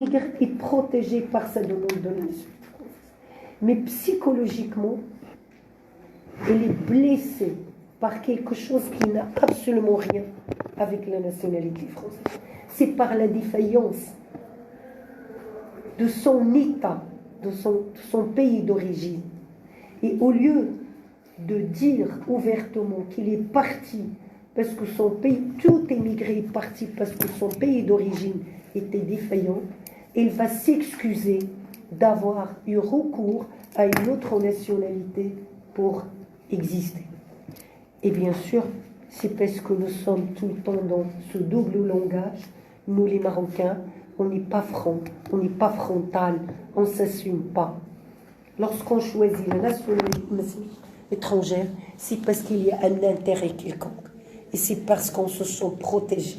est protégé par sa demande de la nationalité française. Mais psychologiquement, elle est blessée par quelque chose qui n'a absolument rien avec la nationalité française. C'est par la défaillance de son État, de son pays d'origine. Et au lieu de dire ouvertement qu'il est parti parce que son pays, tout émigré est parti parce que son pays d'origine était défaillant, il va s'excuser d'avoir eu recours à une autre nationalité pour exister. Et bien sûr, c'est parce que nous sommes tout le temps dans ce double langage. Nous, les Marocains, on n'est pas franc, on n'est pas frontal, on ne s'assume pas. Lorsqu'on choisit la nationalité étrangère, c'est parce qu'il y a un intérêt quelconque. Et c'est parce qu'on se sent protégé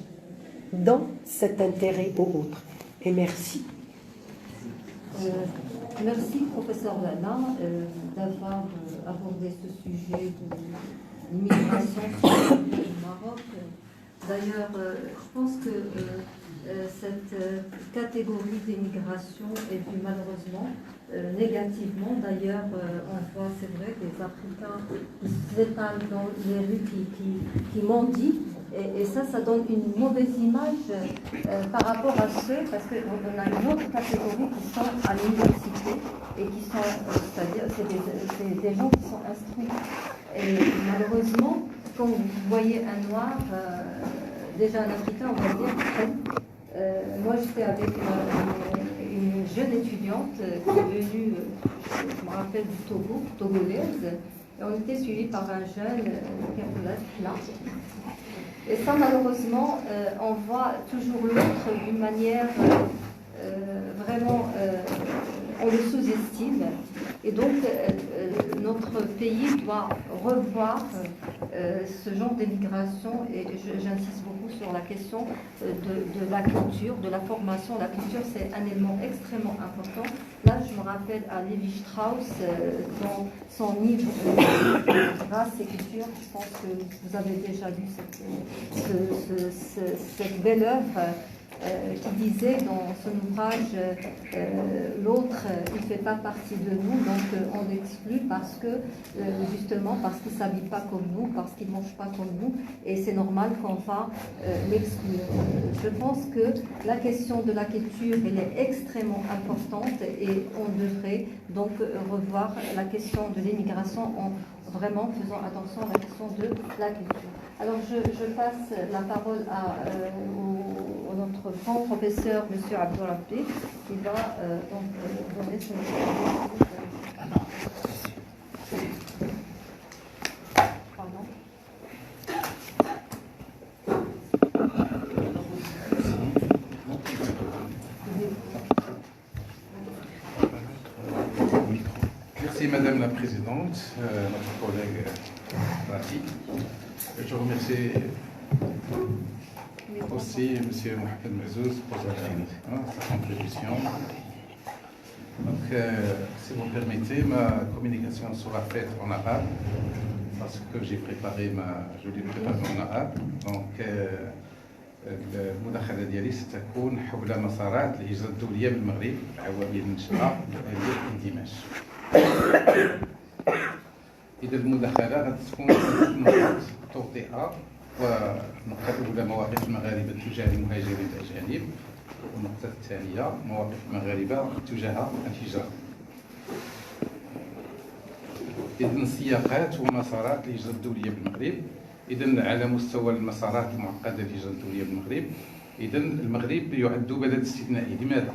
dans cet intérêt ou autre. Et merci. Merci, professeur Lana, d'avoir abordé ce sujet de l'immigration au Maroc. D'ailleurs, je pense que cette catégorie d'immigration est vue malheureusement négativement. D'ailleurs, on voit, c'est vrai, des Africains qui s'étalent dans les rues, qui mendient. Et ça donne une mauvaise image par rapport à ceux, parce qu'on a une autre catégorie qui sont à l'université et qui sont, c'est-à-dire, c'est des gens qui sont instruits. Et malheureusement, quand vous voyez un noir, déjà un Africain, on va dire, moi j'étais avec une jeune étudiante qui est venue, je me rappelle, du Togo, togolaise, et on était suivi par un jeune là. Et ça, malheureusement, on voit toujours l'autre d'une manière vraiment, on le sous-estime. Et donc, notre pays doit revoir ce genre d'immigration. Et j'insiste beaucoup sur la question de la culture, de la formation. La culture, c'est un élément extrêmement important. Là, je me rappelle à Lévi-Strauss, dans son livre Race et culture, je pense que vous avez déjà lu cette belle œuvre qui disait dans son ouvrage l'autre, il ne fait pas partie de nous, donc on l'exclut parce que, justement, parce qu'il ne s'habille pas comme nous, parce qu'il ne mange pas comme nous, et c'est normal qu'on va l'exclure. Je pense que la question de la culture, elle est extrêmement importante et on devrait donc revoir la question de l'immigration en vraiment faisant attention à la question de la culture. Alors je passe la parole à notre grand professeur, M. Abdourabbi, qui va donc donner son Pardon. Merci Madame la Présidente, notre collègue Rafi. Je remercie aussi M. Mohamed Mazouz pour sa contribution. Donc, si vous permettez, ma communication sera faite en arabe, parce que j'ai préparé je l'ai préparé en arabe. Donc, المداخلة ديالي ستكون حول مسارات الهجرة الدولية بالمغرب، عوامل النشأة وآلية الاندماج. إذا المداخلة غتكون نقاط توطئة، والنقطة الأولى مواقف المغاربة تجاه المهاجرين الأجانب، والنقطة الثانية مواقف المغاربة تجاه الهجرة. إذن السياقات ومسارات الهجرة الدولية بالمغرب. إذن على مستوى المسارات المعقدة للهجرة الدولية بالمغرب، إذن المغرب يعد بلد استثنائي. لماذا؟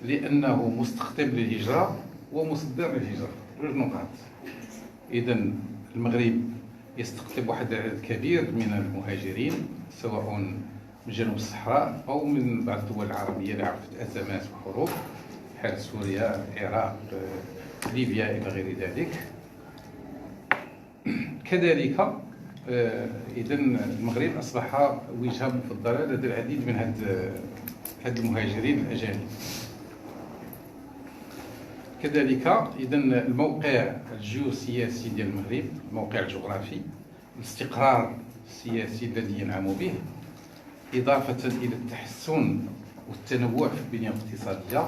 لأنه مستقطب للهجرة ومصدر للهجرة، جوج نقاط. إذن المغرب يستقطب واحد العدد كبير من المهاجرين، سواء من جنوب الصحراء أو من بعض الدول العربية اللي عرفت أزمات وحروب بحال سوريا، العراق، ليبيا إلى غير ذلك. كذلك إذن المغرب أصبح وجهة مفضلة لدى العديد من هاد المهاجرين الأجانب. كذلك إذن الموقع الجيوسياسي ديال المغرب، الموقع الجغرافي، الاستقرار السياسي الذي ينعم به، إضافة إلى التحسن والتنوع في البنية الاقتصادية.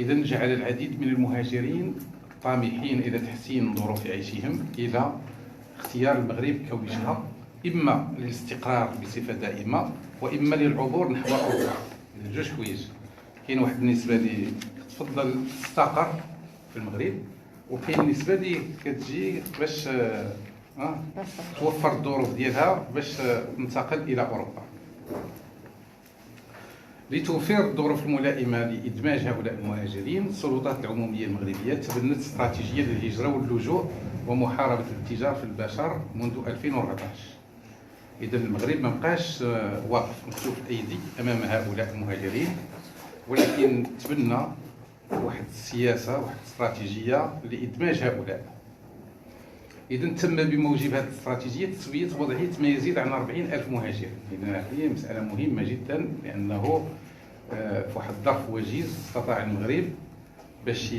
إذا جعل العديد من المهاجرين طامحين إلى تحسين ظروف عيشهم إلى اختيار المغرب كوجهة إما للاستقرار بصفة دائمة وإما للعبور نحو أوروبا. جوج حوايج، كاين واحد النسبة اللي كتفضل تستقر في المغرب، وكاين النسبة اللي كتجي باش توفر الظروف ديالها باش تنتقل إلى أوروبا. لتوفير الظروف الملائمة لإدماج هؤلاء المهاجرين، السلطات العمومية المغربية تبنت استراتيجية للهجرة واللجوء ومحاربة الاتجار في البشر منذ 2014. إذا المغرب ما بقاش واقف مكتوف الأيدي أمام هؤلاء المهاجرين، ولكن تبنى واحد السياسة، واحد الاستراتيجية لإدماج هؤلاء. إذا تم بموجب هذه الاستراتيجية تسوية وضعية ما يزيد عن 40,000 مهاجر. إذا هذه مسألة مهمة جدا، لأنه في واحد الظرف وجيز استطاع المغرب باش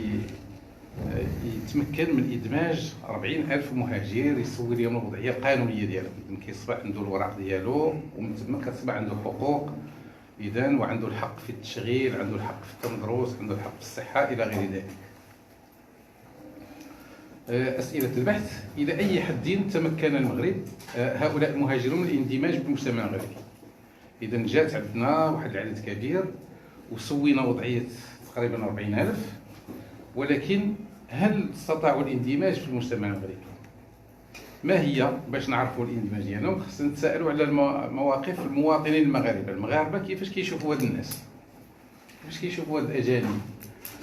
يتمكن من إدماج 40,000 مهاجر، يسوي لهم الوضعية القانونية ديالهم. إذا كيصبح عنده الوراق ديالو، ومن ثم كتصبح عنده حقوق، إذا وعنده الحق في التشغيل، عنده الحق في التندرس، عنده الحق في الصحة إلى غير ذلك. أسئلة البحث: إلى أي حد تمكن المغرب هؤلاء المهاجرون من الاندماج بالمجتمع المغربي؟ إذا جات عندنا واحد العدد كبير وسوينا وضعية تقريبا 40,000، ولكن هل استطاعوا الاندماج في المجتمع المغربي؟ ما هي باش نعرفوا الاندماج ديالهم؟ خصنا نتسائلوا على مواقف المواطنين المغاربة كيفاش كيشوفوا هاد الناس، كيفاش كيشوفوا هاد الأجانب،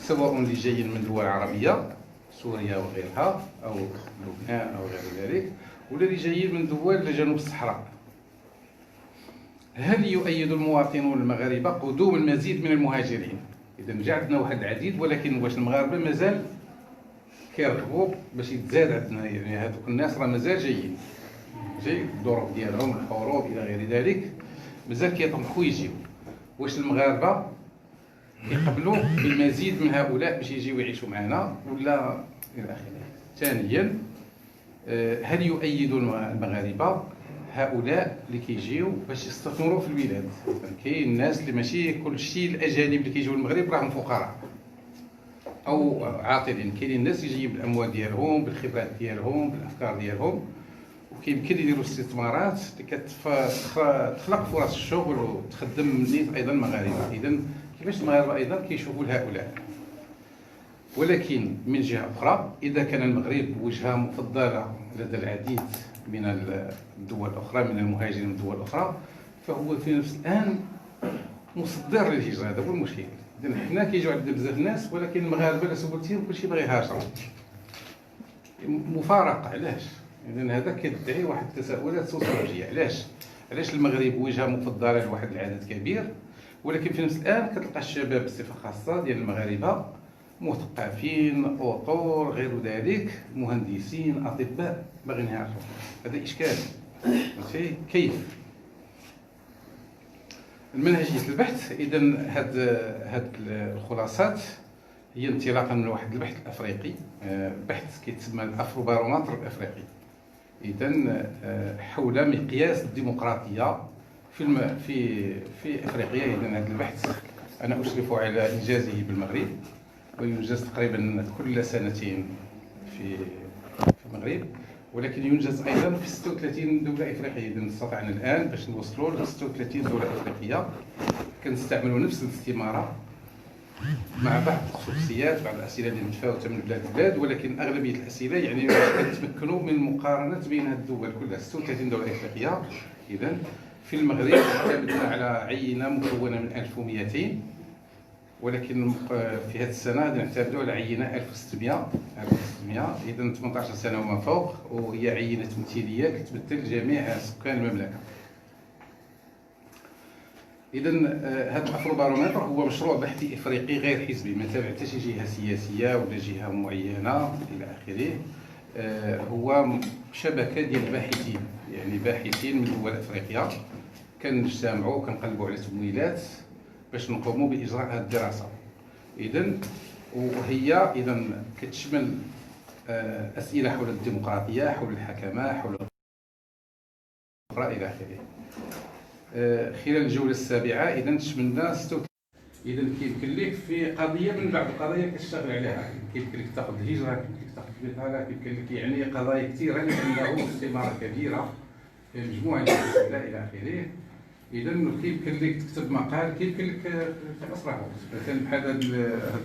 سواء اللي جايين من دول عربية سوريا وغيرها أو لبنان أو غير ذلك، ولا اللي جايين من دول جنوب الصحراء. هل يؤيد المواطنون المغاربة قدوم المزيد من المهاجرين؟ إذا جا عندنا واحد العديد، ولكن واش المغاربة مازال كيرغبوا باش يتزاد عندنا؟ يعني هذوك الناس راه مازال جايين، جاي الظروف ديالهم، الحروب إلى غير ذلك، مازال كيطمحوا يجيو. واش المغاربة يقبلوا بالمزيد من هؤلاء باش يجيو يعيشوا معنا ولا الى اخره؟ ثانيا، هل يؤيد المغاربه هؤلاء اللي كيجيو باش يستثمروا في البلاد؟ كاين الناس اللي ماشي كل شيء الاجانب اللي كيجيو للمغرب راهم فقراء او عاطلين، كاينين الناس يجيو بالاموال ديالهم، بالخبرات ديالهم، بالافكار ديالهم، وكيمكن يديروا استثمارات اللي كتخلق فرص الشغل وتخدم نيت ايضا المغاربه. اذا كيفاش المغاربه ايضا كيشوفوا لهؤلاء؟ ولكن من جهه اخرى، اذا كان المغرب وجهه مفضله لدى العديد من الدول الاخرى، من المهاجرين من الدول الاخرى، فهو في نفس الان مصدر للهجره. هذا هو المشكل. اذا حنا كيجيو عندنا بزاف الناس، ولكن المغاربه لا سولتيهم كلشي باغي يهاجروا، مفارقه. علاش؟ اذا هذا كيدعي واحد التساؤلات سوسيولوجيه. علاش المغرب وجهه مفضله لواحد العدد كبير، ولكن في نفس الان كتلقى الشباب بصفه خاصه ديال المغاربه مثقفين، اطور، غير ذلك، مهندسين، اطباء، باغيين يعرفوا. هذا اشكال. كيف؟ المنهجيه البحث. اذا هاد الخلاصات هي انطلاقا من واحد البحث الافريقي، بحث كيتسمى الافروبارومتر الافريقي. اذا حول مقياس الديمقراطيه في افريقيا. اذا هذا البحث انا اشرف على انجازه بالمغرب، وينجز تقريبا كل سنتين في المغرب، ولكن ينجز ايضا في 36 دوله افريقيه. اذا استطعنا الان باش نوصلوا ل 36 دوله افريقيه. كنستعملوا نفس الاستماره مع بعض الخصوصيات، بعض الاسئله اللي متفاوته من بلاد لبلاد، ولكن اغلبيه الاسئله يعني كنتمكنوا من المقارنه بين هذه الدول كلها، 36 دوله افريقيه. اذا في المغرب اعتمدنا على عينه مكونه من 1200، ولكن في هذه السنه نعتمدوا على عينه 1600. اذا 18 سنه وما فوق، وهي عينه تمثيليه كتمثل جميع سكان المملكه. اذا هذا الافروبارومتر هو مشروع بحثي افريقي غير حزبي، ما تابع حتى شي جهه سياسيه ولا جهه معينه الى اخره. هو شبكه ديال الباحثين، يعني باحثين من دول افريقيا كنجتمعوا كنقلبوا على تمويلات باش نقوموا باجراء هذه الدراسه. وهي كتشمل اسئله حول الديمقراطيه، حول الحكمه، حول الى اخره. خلال الجوله السابعه اذا تشملنا 36. اذا كيمكن لك في قضيه من بعض القضايا كتشتغل عليها، كيمكن لك تاخذ الهجره، كيمكن لك تاخذ البطاله، كيمكن لك يعني قضايا كثيره لانه استماره كبيره في مجموعه من الاسئله الى اخره. اذا كيمكن لك تكتب مقال، كيمكن لك تصرحه مثلا بحال هذا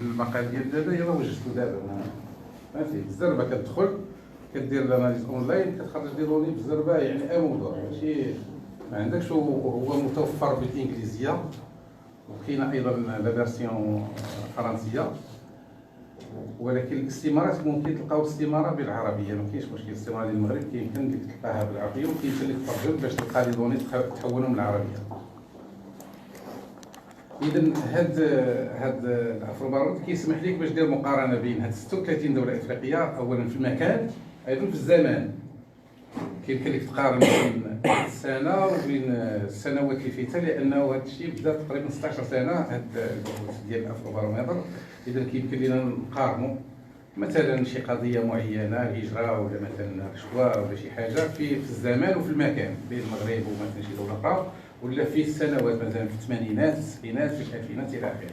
المقال ديال دابا يلاه وجدته دابا فهمتي بالزربه كتدخل كدير الاناليز اونلاين كتخرج دي دوني بالزربه يعني موضوع ماشي ما عندكش. هو متوفر بالانجليزيه وكاينه ايضا لا فيرسيون فرنسيه، ولكن الاستمارات ممكن تلقاو الاستماره بالعربيه ما كاينش مشكل. الاستماره ديال المغرب كيمكن لك تلقاها بالعربيه وكيمكن لك تترجم باش تلقى لي دوني تحولهم للعربيه. اذا هاد الافروبارومتر كيسمح لك باش دير مقارنه بين هاد 36 دوله افريقيه، اولا في المكان ايضا في الزمان. كيمكن لك تقارن بين السنه وبين السنوات اللي فاتها، لانه هذا الشيء بدا تقريبا 16 سنه هاد البحوث ديال الافروبارومتر. اذا كيمكن لنا نقارنوا مثلا شي قضيه معينه الهجره ولا مثلا الرشوه ولا شي حاجه في الزمان وفي المكان بين المغرب ومثلا شي دوله اخرى، ولا في السنوات مثلا في الثمانينات في الستينات في الالفينات الى اخره.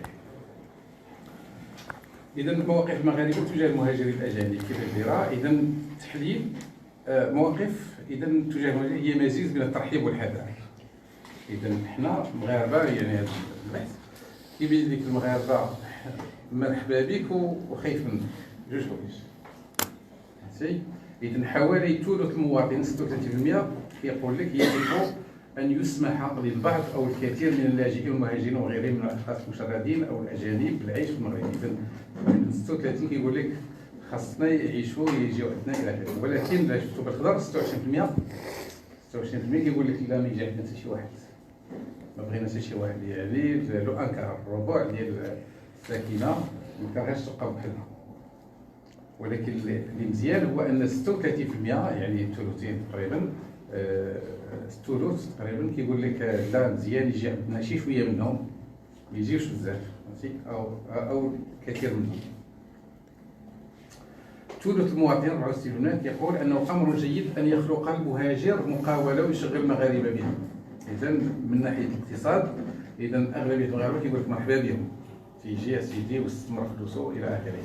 اذا مواقف المغاربه تجاه المهاجرين الاجانب كيف دايره؟ اذا تحليل مواقف اذا تجاه المهاجرين هي مزيج بين الترحيب والحذر. اذا حنا المغاربه يعني هذا البحث كيبين لك المغاربه مرحبا بك وخايف منك جوج حوايج. فهمتي؟ اذا حوالي ثلث المواطنين 36% كيقول لك يجب ان يسمح للبعض او الكثير من اللاجئين والمهاجرين وغيرهم من الاشخاص المشردين او الاجانب بالعيش في المغرب. اذا 36 كيقول لك خاصنا يعيشوا يجيو عندنا الى اخره، ولكن لا شفتوا بالخضر 26% كيقول لك لا ما يجي عندنا حتى شي واحد، ما بغينا حتى شي واحد. يعني لو انكار الربع ديال الساكنه ما كرهاش تبقى بحالها. ولكن اللي مزيان هو ان 36% يعني ثلثين تقريبا الثلث تقريبا كيقول لك لا مزيان يجي عندنا شي شويه منهم، ما يجيوش بزاف فهمتي، او كثير منهم. ثلث المواطنين 64% كيقول انه امر جيد ان يخلق المهاجر مقاوله ويشغل المغاربه بهم. اذا من ناحيه الاقتصاد اذا اغلبيه المغاربه كيقول لك مرحبا بهم تيجي سيدي واستثمر فلوسه الى اخره.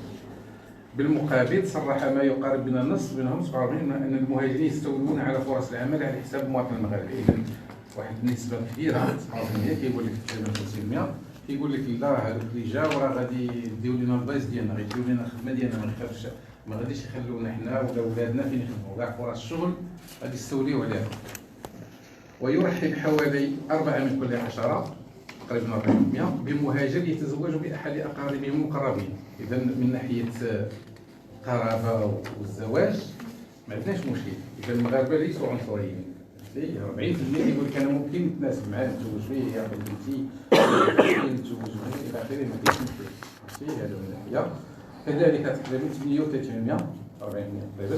بالمقابل صرح ما يقارب من النصف منهم 47 ان المهاجرين يستولون على فرص العمل على حساب المواطن المغربي. اذا واحد النسبه كبيره 47% كيقول لك تقريبا 50% كيقول لك لا هذوك اللي جاو راه غادي يديو لنا البايس ديالنا، غيديو لنا الخدمه ديالنا، ما غاديش يخلونا حنا ولا ولادنا فين يخدموا، كاع فرص الشغل غادي يستوليو عليها. ويرحب حوالي 4 من كل 10 تقريبا 40% بمهاجر يتزوج باحد اقاربهم المقربين. اذا من ناحيه القرابه والزواج ما عندناش مشكل. اذا المغاربه ليسوا عنصريين. 40% يقول لك انا ممكن نتناسب معاه نتزوج فيه ياخذ بنتي نتزوج فيه الى اخره ما كاينش مشكل. هذا من ناحيه. كذلك تقريبا 38% 40% تقريبا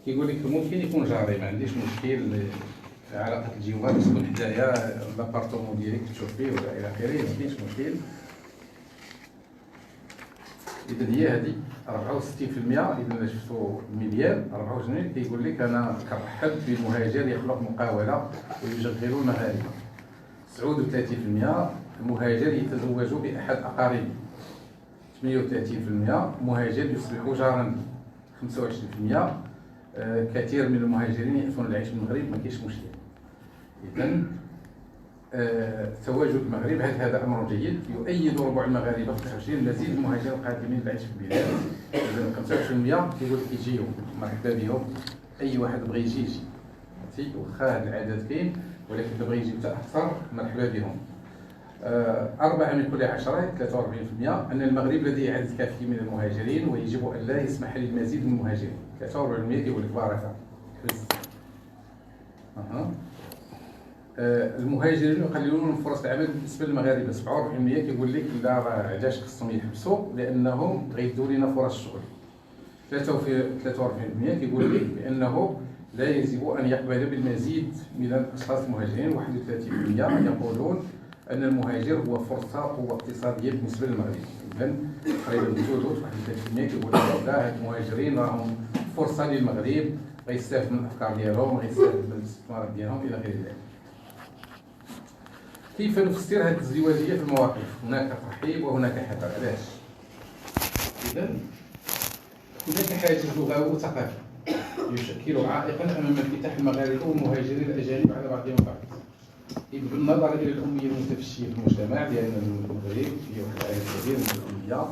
كيقول لك ممكن يكون جاري، ما عنديش مشكل علاقه الجوار تكون حدايا لابارتومون ديالك تشوف فيه ولا الى اخره ما كاينش مشكل. اذا هي هذه 64%. اذا شفتوا المليان 24 كيقول لك انا كنرحب بالمهاجر يخلق مقاوله ويشغل المغاربه. 39% المهاجر يتزوج باحد اقاربه. 38% مهاجر يصبح جارا. 25% كثير من المهاجرين يأتون العيش في المغرب ما كاينش مشكل. اذا تواجد المغرب هذا امر جيد يؤيد ربع المغاربه 25 مزيد المهاجرين القادمين للعيش في البلاد. اذا 25% كيقول لك يجيو مرحبا بهم، اي واحد بغى يجي فهمتي، واخا هذا العدد كاين ولكن اللي بغى يجي اكثر مرحبا بهم. 4 من كل 10 43% ان المغرب لديه عدد كافي من المهاجرين ويجب ان لا يسمح للمزيد من المهاجرين. 43% كيقول لك بركه. المهاجرين يقللون من فرص العمل بالنسبه للمغاربه. 47% كيقول لك لا راه علاش خصهم يحبسوا لانهم غيدوا لنا فرص الشغل. 43% كيقول لك بانه لا يجب ان يقبل بالمزيد من الاشخاص المهاجرين. 31% يقولون ان المهاجر هو فرصه قوه اقتصاديه بالنسبه للمغرب. اذا تقريبا ثلث 31% كيقول لك لا هاد المهاجرين راهم فرصه للمغرب، غيستافد من الافكار ديالهم، غيستافد من الاستثمارات ديالهم الى غير ذلك. كيف نفسر هذه الازدواجيه في المواقف؟ هناك ترحيب وهناك حذر. علاش؟ اذا هناك حاجز لغوي وثقافي يشكل عائقا امام انفتاح المغاربه والمهاجرين الاجانب على بعضهم البعض. بالنظر الى الاميه المتفشيه في المجتمع، لان المغرب فيه واحد العدد كبير من الاميه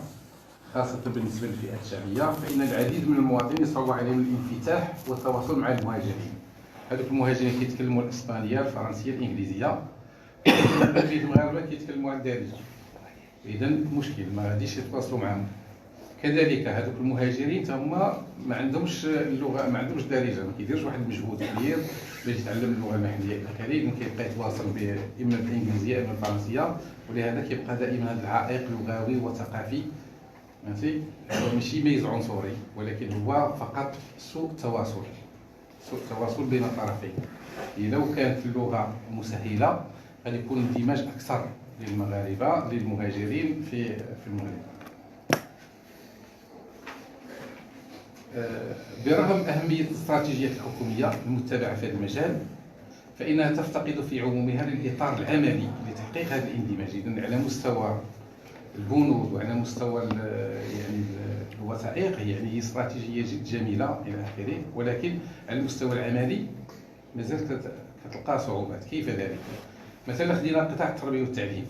خاصه بالنسبه للفئات الشعبيه، فان العديد من المواطنين يصعب عليهم الانفتاح والتواصل مع المهاجرين. هذوك المهاجرين كيتكلموا الاسبانيه، الفرنسيه، الانجليزيه، اغلبيه المغاربه كيتكلموا الدارجه. اذا مشكل ما غاديش يتواصلوا معهم. كذلك هذوك المهاجرين هما ما عندهمش اللغه، ما عندهمش دارجه، ما كيديرش واحد المجهود كبير باش يتعلم اللغه المحليه الى اخره. اذا كيبقى يتواصل اما بالانجليزيه اما بالفرنسيه، ولهذا كيبقى دائما هذا العائق لغوي وثقافي. فهمتي؟ هو ماشي ميز عنصري، ولكن هو فقط سوء تواصل، سوء تواصل بين الطرفين. لو كانت اللغه مسهله غادي يكون اندماج اكثر للمغاربه للمهاجرين في المغرب. برغم أهمية الاستراتيجيات الحكومية المتبعة في هذا المجال، فإنها تفتقد في عمومها للإطار العملي لتحقيق هذا الاندماج. إذن على مستوى البنود وعلى مستوى يعني الوثائق يعني استراتيجية جد جميلة إلى آخره، ولكن على المستوى العملي مازال كتلقى صعوبات. كيف ذلك؟ مثلا خدينا قطاع التربية والتعليم.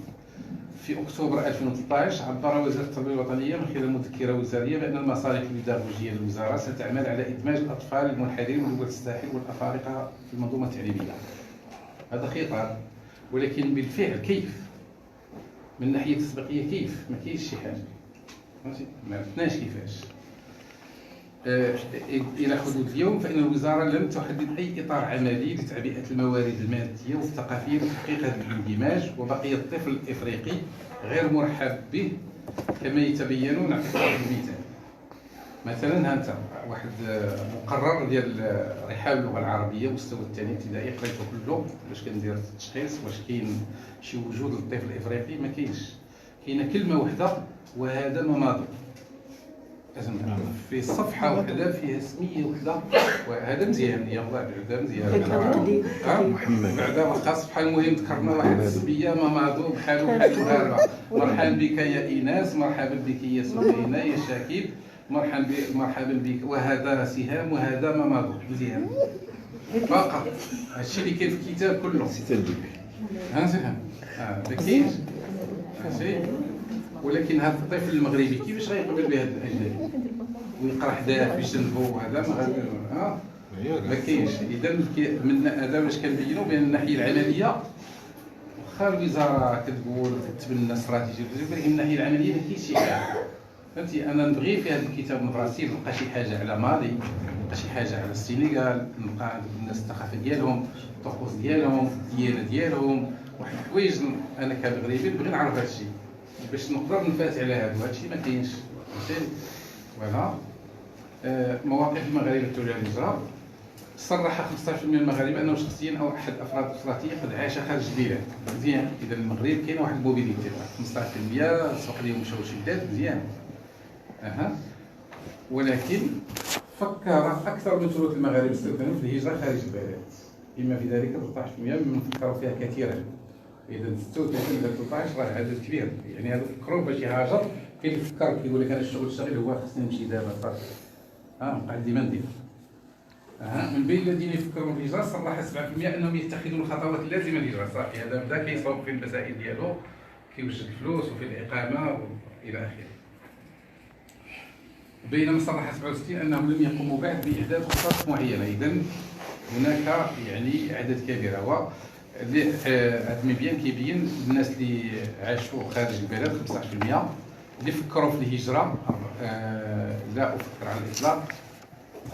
في أكتوبر 2013 عبر وزارة التربية الوطنية من خلال مذكرة وزارية بأن المصالح البيداغوجية للوزارة ستعمل على إدماج الأطفال المنحدرين من دول الساحل والأفارقة في المنظومة التعليمية. هذا خطاب، ولكن بالفعل كيف؟ من ناحية التطبيقية كيف؟ ما كاينش شي حاجة. ما عرفناش كيفاش. إلى حدود اليوم فإن الوزارة لم تحدد أي إطار عملي لتعبئة الموارد المادية والثقافية لتحقيق هذا الاندماج، وبقي الطفل الإفريقي غير مرحب به كما يتبين. نعطيك واحد المثال. مثلا هانت واحد مقرر ديال رحاب اللغة العربية مستوى الثاني ابتدائي قريته كله باش كندير التشخيص واش كاين شي وجود للطفل الإفريقي. ما كاينش. كاينه كلمة واحدة وهذا مماضي. في صفحة واحدة فيها سمية واحدة وهذا مزيان. يلا بعدا مزيان. محمد بعدا واخا صفحة المهم ذكرنا واحد السمية مامادو بحالو بحال المغاربة. مرحبا بك يا إيناس، مرحبا بك يا سكينة، يا شاكيب، مرحبا بك، وهذا سهام وهذا مامادو. مزيان فقط. هادشي اللي كاين في الكتاب كله. ها سهام ما كاينش. ماشي. ولكن هذا الطفل المغربي كيفاش غيقبل بهذا الاجنبي ويقرا حداه في جنبه؟ هذا ما كاينش. اذا من هذا باش كنبينوا بان الناحيه العمليه واخا الوزاره كتقول كتبنى استراتيجيه، ولكن الناحيه العمليه ما كاينش شي حاجه. فهمتي؟ انا نبغي في هذا الكتاب من راسي نلقى شي حاجه على مالي، نلقى شي حاجه على السنغال، نلقى عند الناس الثقافه ديالهم، الطقوس ديالهم، الديانه ديالهم، واحد الحوايج انا كمغربي نبغي نعرف هذا الشيء باش نقدر نفات على هذا الشيء. ما كاينش. فوالا مواقف المغاربه التوجيه للهجره. صرح 15% من المغاربه انه شخصيا او احد افراد اسرته قد عاش خارج البلاد. مزيان. اذا المغرب كاين واحد الموبيليتي 15% سوق اليوم مشاو شدات. مزيان. ولكن فكر اكثر من ثلث المغاربه استخدموا في الهجره خارج البلاد، اما في ذلك 13% ممن فكروا فيها كثيرا. اذا 36 إلى 13 راه عدد كبير. يعني هذا فكروا باش يهاجر، كاين اللي فكر كيقول لك انا الشغل شاغل هو خصني نمشي دابا صافي نقعد ديما ندير. من بين الذين يفكرون بالهجره صرح 7% انهم يتخذون الخطوات اللازمه للهجره. صافي هذا بدا كيصاوب في المسائل ديالو، كيوجد الفلوس وفي الاقامه الى اخره. بينما صرح 67 انهم لم يقوموا بعد باحداث خطط معينه. اذا هناك يعني عدد كبير. هو هذا المبيان كيبين الناس اللي عاشوا خارج البلاد 15%، اللي فكروا في الهجره لا افكر على الاطلاق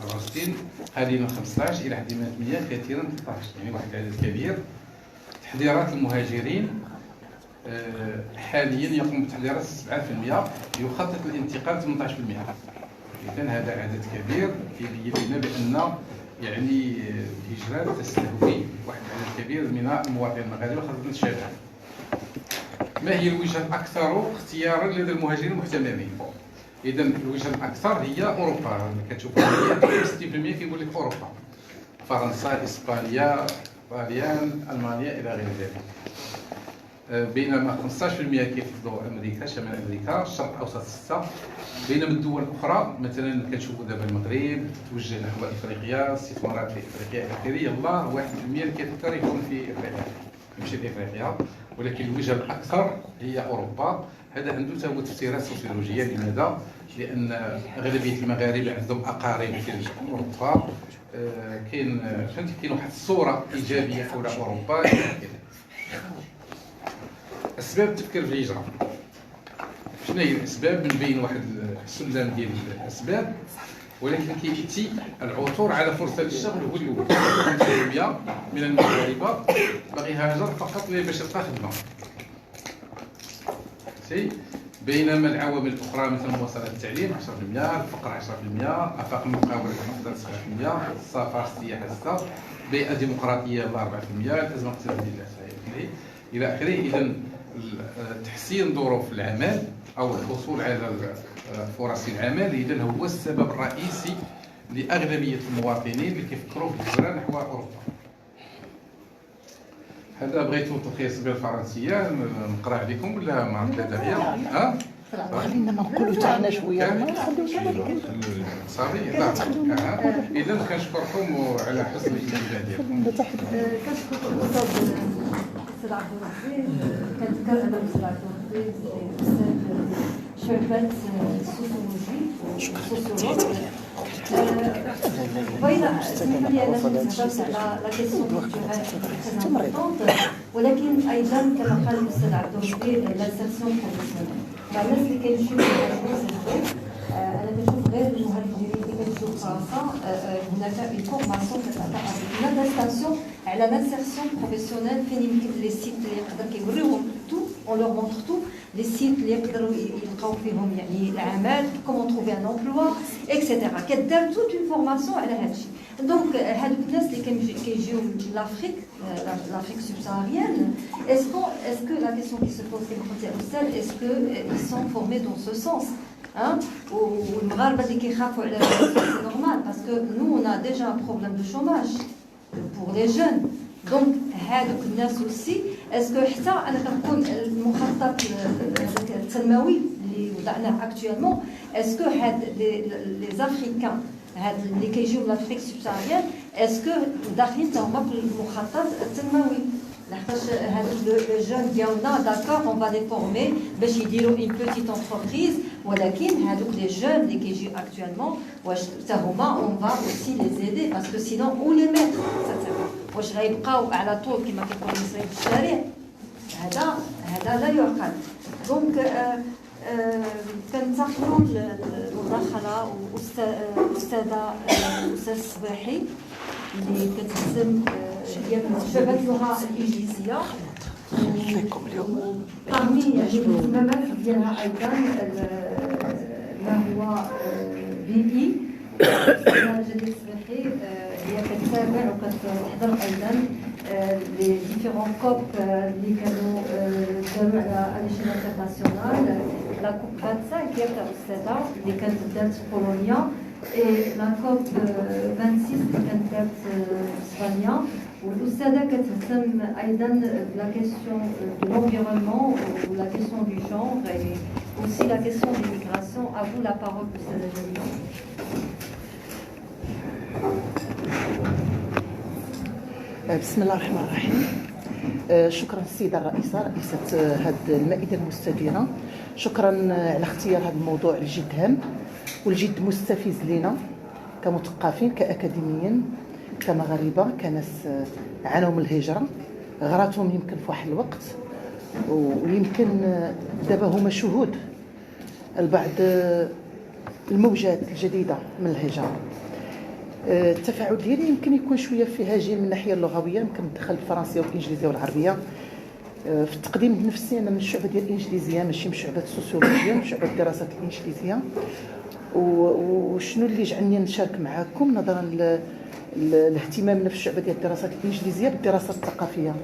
64، قليلا 15، الى حد ما 8، كثيرا 13. يعني واحد العدد كبير. تحضيرات المهاجرين حاليا يقوم بتحضيرات 7%، يخطط للانتقال 18%. اذا هذا عدد كبير كيبين لنا بان يعني الهجرة تستهوي واحد العدد كبير من المواطنين المغاربة خاصة الشباب. ما هي الوجهة الأكثر اختيارا لدى المهاجرين المحتملين؟ إذا الوجهة الأكثر هي أوروبا. كتشوفوا هي 60% كيقول لك أوروبا، فرنسا، إسبانيا، طاليان، ألمانيا إلى غير ذلك. بينما 15% كيفضلوا امريكا، شمال امريكا، الشرق الاوسط 6. بينما الدول الاخرى مثلا كنشوفوا دابا المغرب توجه نحو افريقيا، استثمارات في افريقيا الى اخره، يلاه 1% اللي كيفكر يكون في افريقيا يمشي لافريقيا، ولكن الوجهه الاكثر هي اوروبا. هذا عنده حتى هو تفسيرات سوسيولوجيه. لماذا؟ لان اغلبيه المغاربه عندهم اقارب في اوروبا، كاين فهمتي كاين واحد الصوره ايجابيه حول اوروبا. اسباب التفكير في الهجره، شنو هي الاسباب؟ من بين واحد السلم ديال الاسباب، ولكن كياتي العثور على فرصه للشغل هو الاول. 5% من المغاربه باغي يهاجر فقط باش يلقى خدمه، بينما العوامل الاخرى مثل مواصلات التعليم 10%، الفقر 10%، افاق المقاوله 9%، السفر، السياحه 6%، بيئه ديمقراطيه 4%، الازمه الاقتصاديه الى اخره. اذا تحسين ظروف العمل او الحصول على فرص العمل اذا هو السبب الرئيسي لاغلبيه المواطنين اللي كيفكروا في الهجره نحو اوروبا. هذا بغيتو تلخيص بالفرنسيه نقرا عليكم ولا ما عرفت دابا؟ خلينا ما نقولوا حتى حنا شويه صافي. اذا كنشكركم على حسن الانتباه ديالكم. كنشكركم الاستاذ عبد العزيز. كنذكر انا الاستاذ عبد العزيز استاذ شعبة سوسيولوجي. بغينا اسمح لي انا نهضر على لا كيسيون كولتورال، ولكن ايضا كما قال الاستاذ عبد العزيز لانسيرسيون بروفيسيونيل. مع الناس اللي كيمشيو انا كنشوف غير المهاجرين اللي كيمشيو لفرنسا هناك اون فورماسيون كتعطى افيك ادابتاسيون على لانسيرسيون بروفيسيونيل، فين يمكن لي سيت اللي يقدر كيوريوهم تو اون لور مونتر تو لي سيت اللي يقدروا يلقاو فيهم يعني العمل، كومون تروفي ان امبلوا اكسيتيرا. كدار توت اون فورماسيون على هذا الشيء. دونك هادوك الناس اللي كيجيو لافريك subsaharienne, est-ce que la question qui se pose est-ce qu'ils sont formés dans ce sens, hein? Ou c'est normal parce que nous on a déjà un problème de chômage pour les jeunes. Donc هادوك الناس aussi est-ce que حتى انا كنقول المخطط التنموي اللي وضعناه actuellement est-ce que هاد les africains هاد اللي كيجيو من افريك سبساريان اسكو داخلين هما في المخطط التنموي؟ لحقاش هادوك لو جون ديالنا داكور اون فا لي فورمي باش يديروا اون بوتيت انتربريز، ولكن هادوك لي جون اللي كيجيو اكطوالمون واش حتى هما اون فا اوسي لي زيدي باسكو سينون او لي ميتر واش غيبقاو على طول كما كيقولوا المصريين في الشارع؟ هذا لا يعقل. دونك كنتاخروا المداخله استاذه صباحي اللي كتخدم هي شبكه اللغه الانجليزيه، وبارمي يعني الاهتمامات ديالها ايضا ما هو بي اي جديد صباحي. هي كتتابع وكتحضر ايضا لي ديفيرون كوب اللي كانوا داروا على ليشيل انترناسيونال. لا كوب 25 هي تاع الاستاذه اللي كانت دارت في بولونيا، لا كوب 26 اللي كانت دارت في اسبانيا. والاستاذه كتهتم ايضا بلا كيسيون دو لونفيرونمون ولا كيسيون دو جونغ اي اوسي لا كيسيون دو ميغراسيون. ا فو لا بارول استاذه جميله. بسم الله الرحمن الرحيم. شكرا السيده الرئيسه رئيسه هذه المائده المستديره، شكرا على اختيار هذا الموضوع الجد هام والجد مستفز لنا كمثقفين كاكاديميين كمغاربه كناس عانوا من الهجره، غراتهم يمكن في واحد الوقت ويمكن دابا هما شهود لبعض الموجات الجديده من الهجره. التفاعل ديالي يمكن يكون شويه في هاجين من الناحيه اللغويه، يمكن ندخل الفرنسيه والانجليزيه والعربيه. في التقديم نفسي انا من الشعبه ديال الانجليزيه، ماشي من شعبه السوسيولوجيا، من شعبه الدراسات الانجليزيه. وشنو اللي جعلني نشارك معكم نظرا لاهتمامنا في الشعبه ديال الدراسات الانجليزيه بالدراسات الثقافيه،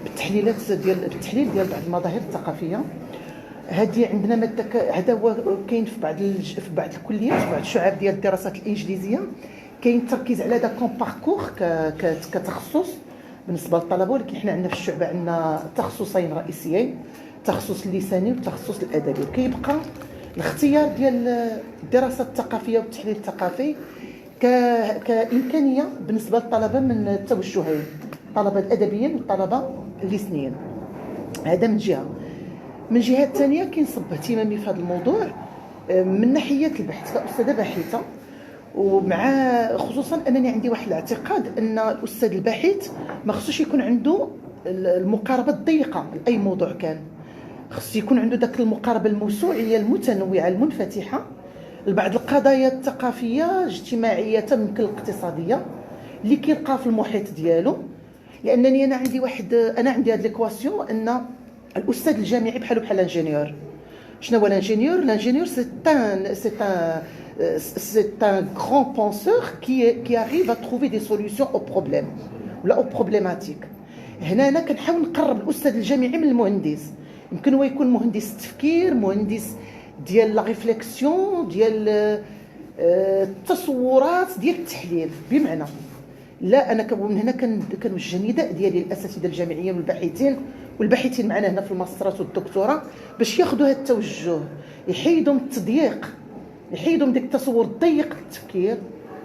بالتحليل ديال بعض المظاهر الثقافيه. هذه عندنا ماده، هذا هو كاين في بعض الكليات، في بعض الشعب ديال الدراسات الانجليزيه كاين التركيز على دا كوم باركور كتخصص بالنسبه للطلبه، ولكن حنا عندنا في الشعبه عندنا تخصصين رئيسيين، التخصص اللساني والتخصص الادبي. وكيبقى الاختيار ديال الدراسه الثقافيه والتحليل الثقافي كامكانيه بالنسبه للطلبه من التوجهين، الطلبه الادبيين والطلبه اللسانيين. هذا من جهه. من جهه ثانيه كينصب اهتمامي في هذا الموضوع من ناحيه البحث كاستاذه باحثه، ومع خصوصا انني عندي واحد الاعتقاد ان الاستاذ الباحث ما خصوش يكون عنده المقاربه الضيقه لاي موضوع كان، خص يكون عنده داك المقاربه الموسوعيه المتنوعه المنفتحه لبعض القضايا الثقافيه الاجتماعيه يمكن الاقتصاديه اللي كيلقى في المحيط ديالو. لانني انا عندي هذه ليكواسيون ان الاستاذ الجامعي بحال الانجينيور. شنو هو الانجينيور؟ الانجينيور c'est un grand penseur qui arrive à trouver des solutions aux problèmes ولا aux problématiques. هنا كنحاول نقرب الاستاذ الجامعي من المهندس. يمكن هو يكون مهندس التفكير، مهندس ديال لا ريفليكسيون، ديال التصورات، ديال التحليل. بمعنى لا انا من هنا كنوجه نداء ديالي للاساتذه الجامعيين والباحثين معنا هنا في الماسترات والدكتوراه باش ياخذوا هذا التوجه، يحيدوا من التضييق، يحيدوا من ديك التصور الضيق للتفكير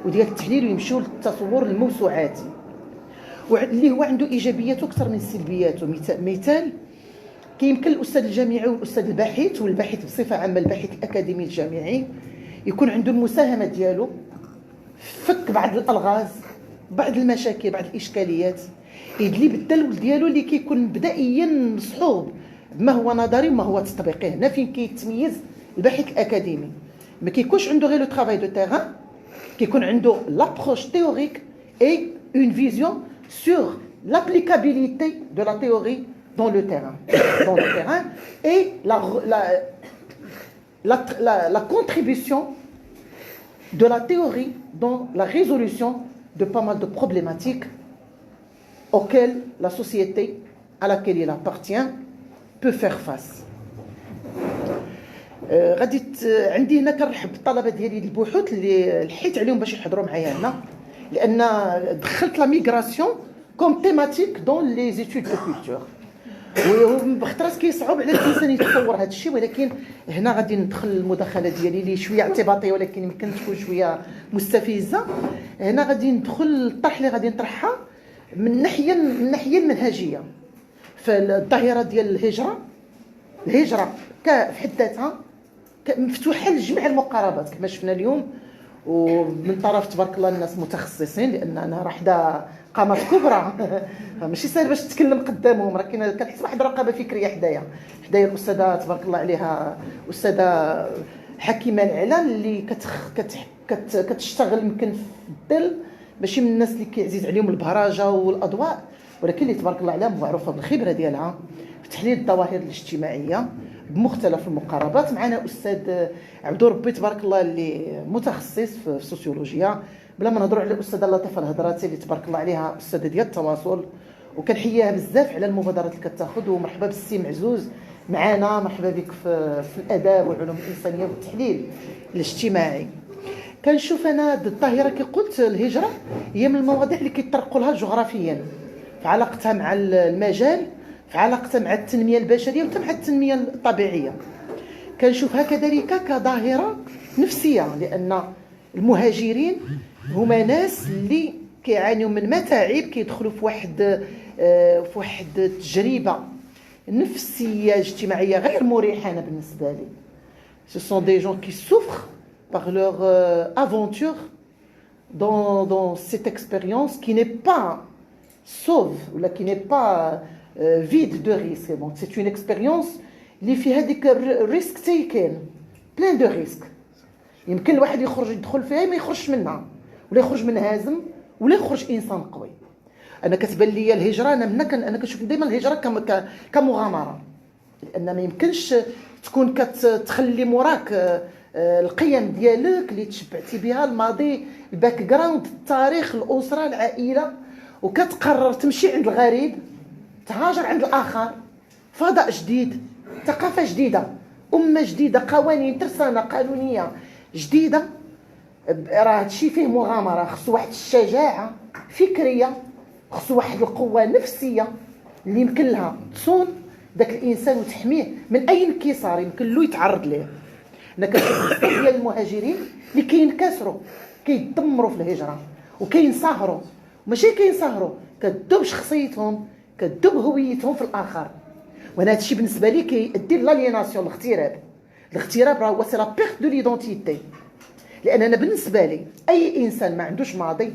وديال التحليل ويمشيو للتصور الموسوعاتي واللي هو عنده ايجابياته اكثر من سلبياته. مثال كيمكن الاستاذ الجامعي والاستاذ الباحث والباحث بصفه عامه الباحث الاكاديمي الجامعي يكون عنده المساهمه ديالو فك بعض الالغاز، بعض المشاكل، بعض الاشكاليات، يدلي بالدلو ديالو اللي كيكون بدائيا مصحوب ما هو نظري وما هو تطبيقي. هنا فين كيتميز الباحث الاكاديمي، ما كيكونش عنده غير لو ترافاي دو تيران، كيكون عنده لابروش تhéorique et une vision sur l'applicabilité de la théorie dans le terrain et la contribution de la théorie dans la résolution de pas mal de problématiques auxquelles la société à laquelle il appartient peut faire face. غادي عندي هنا كنرحب بالطلبه ديالي البحوث اللي لحيت عليهم باش يحضروا معايا هنا، لان دخلت لا ميغراسيون كوم تيماتيك دون لي زيتود دو كولتور، وبختراس كيصعب على الانسان يتصور هذا الشيء. ولكن هنا غادي ندخل المداخله ديالي اللي شويه اعتباطيه ولكن يمكن تكون شويه مستفزه. هنا غادي ندخل الطرح اللي غادي نطرحها من الناحيه المنهجيه. فالظاهره ديال الهجره في حد ذاتها مفتوحه لجميع المقاربات كما شفنا اليوم، ومن طرف تبارك الله الناس متخصصين، لان انا راه حدا قامات كبرى ماشي سهل باش تتكلم قدامهم. راه كنحس واحد رقابه فكريه حدايا الاستاذه تبارك الله عليها استاذه حكيمه العلان اللي كتشتغل يمكن في الظل، ماشي من الناس اللي كيعزيز عليهم البهرجه والاضواء، ولكن اللي تبارك الله عليها معروفه بالخبره ديالها في تحليل الظواهر الاجتماعيه بمختلف المقاربات. معنا استاذ عبدو ربي تبارك الله اللي متخصص في السوسيولوجيا، بلا ما نهضروا على الاستاذه لطيفه الهضراتي اللي تبارك الله عليها استاذه ديال التواصل، وكنحييها بزاف على المبادرات اللي كتاخذ. ومرحبا بالسي معزوز معنا، مرحبا بك في الاداب والعلوم الانسانيه والتحليل الاجتماعي. كنشوف انا الظاهره كي قلت الهجره هي من المواضيع اللي كيطرقوا لها جغرافيا في علاقتها مع المجال، في علاقتها مع التنميه البشريه وحتى مع التنميه الطبيعيه. كنشوفها كذلك كظاهره نفسيه، لان المهاجرين هما ناس اللي كيعانيوا من متاعب، كيدخلوا في واحد تجربه نفسيه اجتماعيه غير مريحه. انا بالنسبه لي ce sont des gens qui souffrent par leur aventure dans cette expérience qui n'est pas sauve ou qui n'est pas vide de risques. Bon, c'est une expérience اللي فيها ديك الريسك تيكين بلان دو ريسك. يمكن الواحد يدخل فيها ما يخرجش منها، ولا يخرج منهزم ولا يخرج انسان قوي. انا كتبان لي الهجره، انا كنشوف دائما الهجره كمغامره، لان ما يمكنش تكون كتخلي موراك القيم ديالك اللي تشبعتي بها، الماضي، الباك جراوند، التاريخ، الاسره، العائله، وكتقرر تمشي عند الغريب، تهاجر عند الاخر، فضاء جديد، ثقافه جديده، امه جديده، قوانين ترسانه قانونيه جديده. راه هادشي فيه مغامره، خصو واحد الشجاعه فكريه خصو واحد القوه نفسيه اللي يمكن لها تصون داك الانسان وتحميه من اي انكسار يمكن له يتعرض ليه. انا كنشوف بزاف ديال المهاجرين اللي كينكسروا كيدمروا في الهجره وكينصهروا، ماشي كينصهروا، كدوب شخصيتهم كدوب هويتهم في الاخر. وانا هادشي بالنسبه لي كيؤدي لاليناسيون، الاغتراب راه هو سي لا بيرت دو ليدونتيتي. لان انا بالنسبه لي اي انسان ما عندوش ماضي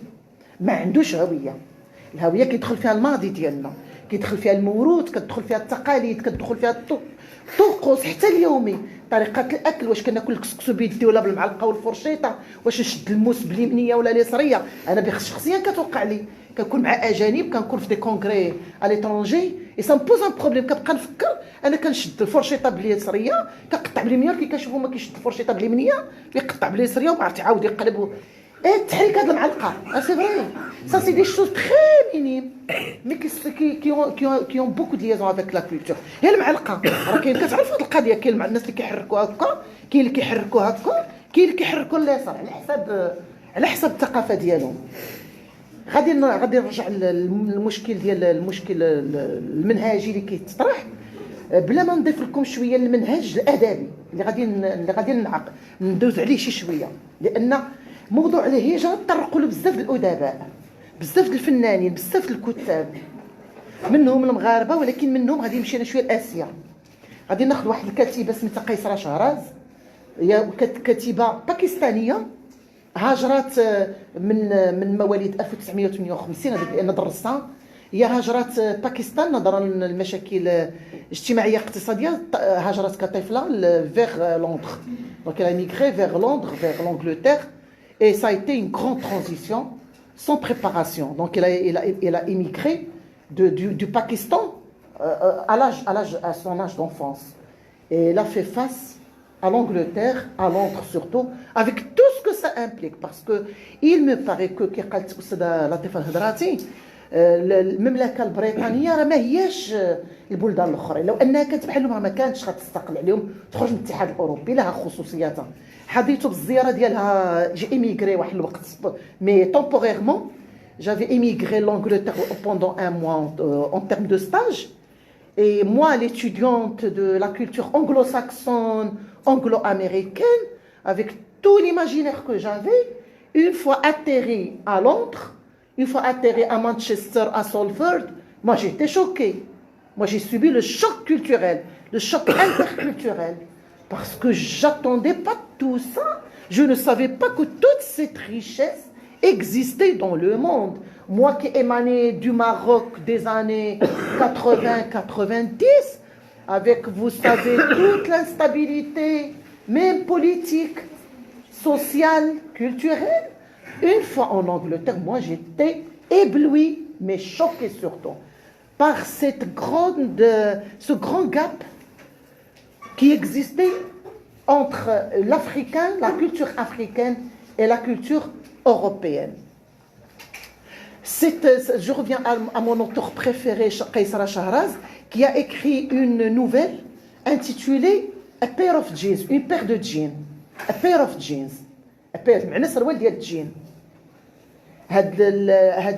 ما عندوش هويه. الهويه كيدخل فيها الماضي ديالنا، كيدخل فيها الموروث، كتدخل فيها التقاليد، كتدخل فيها الطقوس حتى اليومي، طريقه الاكل، واش كناكل الكسكسو بيدي ولا بالمعلقه والفرشيطه، واش نشد الموس باليمنيه ولا اليسريه. انا شخصيا كتوقع لي كنكون مع اجانب، كنكون في دي كونغري على ليترونجي اي سا بوز ان بروبليم، كنبقى نفكر انا كنشد الفرشيطه باليسريه كنقطع باليمنيه، كي كنشوفوا ما كيشد الفرشيطه باليمنيه يقطع باليسريه وما عرفت يعاود يقلب. تحريك هاد المعلقه سي فري ça c'est des choses très minimes mais qui ont beaucoup de liaison avec la culture. هي المعلقه راه كاين، كتعرف هاد القضيه، كاين الناس اللي كيحركوها هكا، كاين اللي كيحركوها هكا، كاين اللي كيحركوا اليسار على حسب الثقافه ديالهم. غادي نرجع للمشكل ديال المنهجي اللي كيتطرح، بلا ما نضيف لكم شويه المنهج الادبي اللي غادي ندوز عليه شي شويه. لان موضوع الهجره طرقوا له بزاف الادباء، بزاف الفنانين، بزاف الكتاب، منهم المغاربه ولكن منهم غادي يمشينا شويه لاسيا. غادي ناخذ واحد الكاتبه سميتها قيصره شهراز، هي كاتبه باكستانيه هاجرت من مواليد 1958 لان درستها. هي هاجرت باكستان نظرا للمشاكل الاجتماعيه الاقتصاديه، هاجرت كطفله vers Londres. Donc elle a migré vers Londres, vers l'Angleterre, et ça a été une grande transition sans préparation. Donc elle a émigré du Pakistan à son âge d'enfance. Et elle a fait face à l'Angleterre, à Londres surtout, avec tout ce que ça implique. Parce que il me paraît que كي قالت الأستاذة لطيفة الهضراتي، المملكه البريطانيه راه ما هياش البلدان الاخرين، لو انها كانت بحالهم ما كانتش غتستقل عليهم تخرج من الاتحاد الاوروبي، لها خصوصياتها. حديثوا بالزياره ديالها، جي ايميغري واحد الوقت مي temporairement j'avais émigré l'Angleterre pendant un mois en termes de stage. Et moi, l'étudiante de la culture anglo-saxonne, anglo-américaine, avec tout l'imaginaire que j'avais, une fois atterri à Londres, une fois atterri à Manchester, à Salford, moi j'étais choquée. Moi j'ai subi le choc culturel, le choc interculturel. Parce que j'attendais pas tout ça. Je ne savais pas que toute cette richesse existait dans le monde. Moi qui émanais du Maroc des années 80-90, avec, vous savez, toute l'instabilité, même politique, sociale, culturelle. Une fois en Angleterre, moi j'étais éblouie, mais choquée surtout, par ce grand gap qui existait entre l'africain, la culture africaine et la culture européenne. Je reviens à mon auteur préféré, Qaysara Shahraz, qui a écrit une nouvelle intitulée A Pair of Jeans, une paire de jeans. A Pair of Jeans. معنى سروال ديال الجين. هاد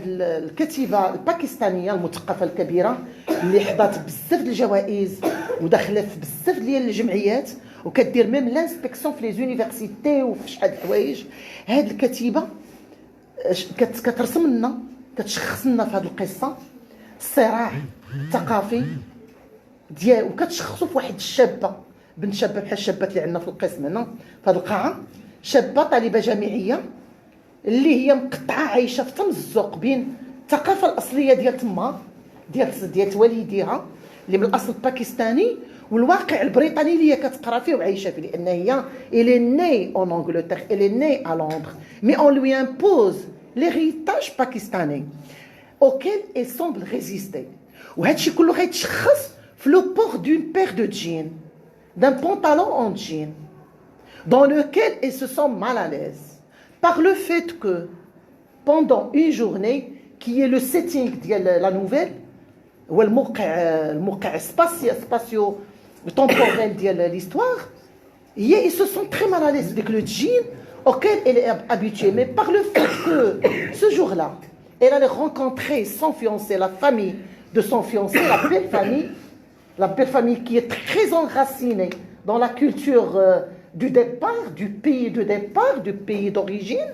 الكاتبه الباكستانيه المثقفه الكبيره اللي حضرت بزاف د الجوائز وداخله في بزاف ديال الجمعيات وكدير ميم لانسبكسيون في لي زونيفرسيتي وفي شحال د الحوايج. هاد الكاتبه كترسم لنا، كتشخص لنا في هاد القصه الصراع الثقافي ديال، وكتشخصوا في واحد الشابه، بنت شابه بحال الشابات اللي عندنا في القسم هنا في هاد القاعه، شابه طالبه جامعيه اللي هي مقطعه عايشه في تمزق بين الثقافه الاصليه ديال تما ديال والديها اللي من الاصل باكستاني والواقع البريطاني اللي هي كتقرا فيه وعايشه فيه، لان هي elle est née en Angleterre, elle est née à Londres, mais on lui impose l'héritage pakistanais auquel elle semble résister. وهادشي كله غيتشخص في لو بور d'une paire de jeans, d'un pantalon en jean dans lequel elle se sent mal à l'aise par le fait que pendant une journée qui est le setting ديال la nouvelle هو الموقع spatio temporel ديال l'histoire, ils se sentent très mal à l'aise avec le jean auquel elle est habituée, mais par le fait que ce jour-là Elle allait rencontrer son fiancé, la famille de son fiancé, la belle famille qui est très enracinée dans la culture du départ, du pays de départ, du pays d'origine.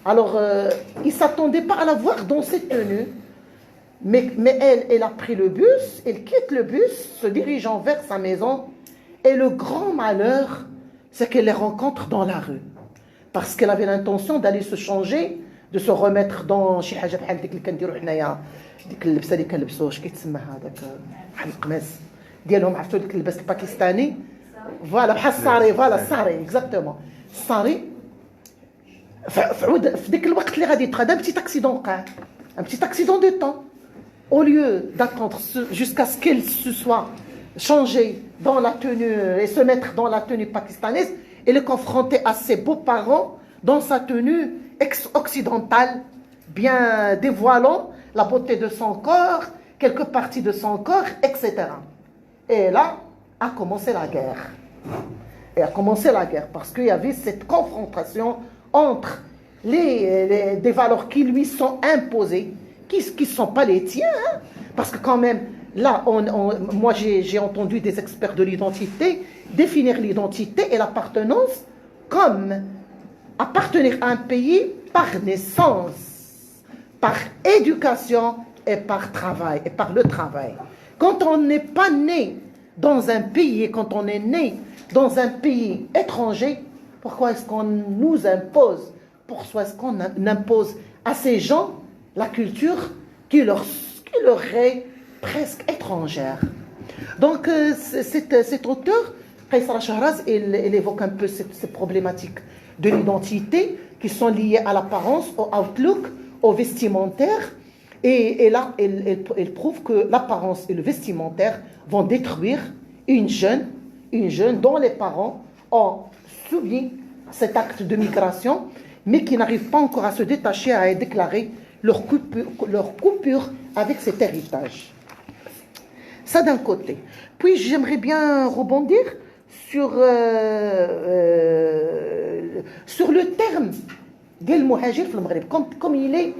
Alors, il ne s'attendait pas à la voir dans cette tenue. Mais elle a pris le bus, elle quitte le bus, se dirigeant vers sa maison. Et le grand malheur, c'est qu'elle les rencontre dans la rue. Parce qu'elle avait l'intention d'aller se changer, de se remettre dans شي حاجه بحال ديك اللي كنديروا حنايا ديك اللبسه اللي كنلبسوها اش كيتسمى هذاك بحال القماص ديالهم عرفتوا ديك اللبس الباكستاني فوالا بحال الصاري فوالا الصاري اكزاكتومون الصاري في ديك الوقت اللي غادي يتغدى un petit accident وقع un petit accident de temps au lieu d'attendre jusqu'à ce qu'elle se soit changée dans la tenue et se mettre dans la tenue pakistanaise, elle est confrontée à ses beaux-parents dans sa tenue occidentale, bien dévoilant la beauté de son corps, quelques parties de son corps, etc. Et là a commencé la guerre. Et a commencé la guerre parce qu'il y avait cette confrontation entre des valeurs qui lui sont imposées, qui ne sont pas les tiens, hein? Parce que quand même, là, moi j'ai entendu des experts de l'identité définir l'identité et l'appartenance comme appartenir à un pays par naissance, par éducation et par travail, et par le travail. Quand on n'est pas né dans un pays, quand on est né dans un pays étranger, pourquoi est-ce qu'on nous impose, pourquoi est-ce qu'on impose à ces gens la culture qui leur est presque étrangère? Donc cet auteur, Qaysara Shahraz, il évoque un peu ces problématiques de l'identité qui sont liées à l'apparence, au outlook, au vestimentaire. Et là, il prouve que l'apparence et le vestimentaire vont détruire une jeune dont les parents ont subi cet acte de migration, mais qui n'arrivent pas encore à se détacher, à déclarer leur coupure avec cet héritage. Ça d'un côté. Puis j'aimerais bien rebondir sur le terme d'El Muhajir fil Maghreb, comme il est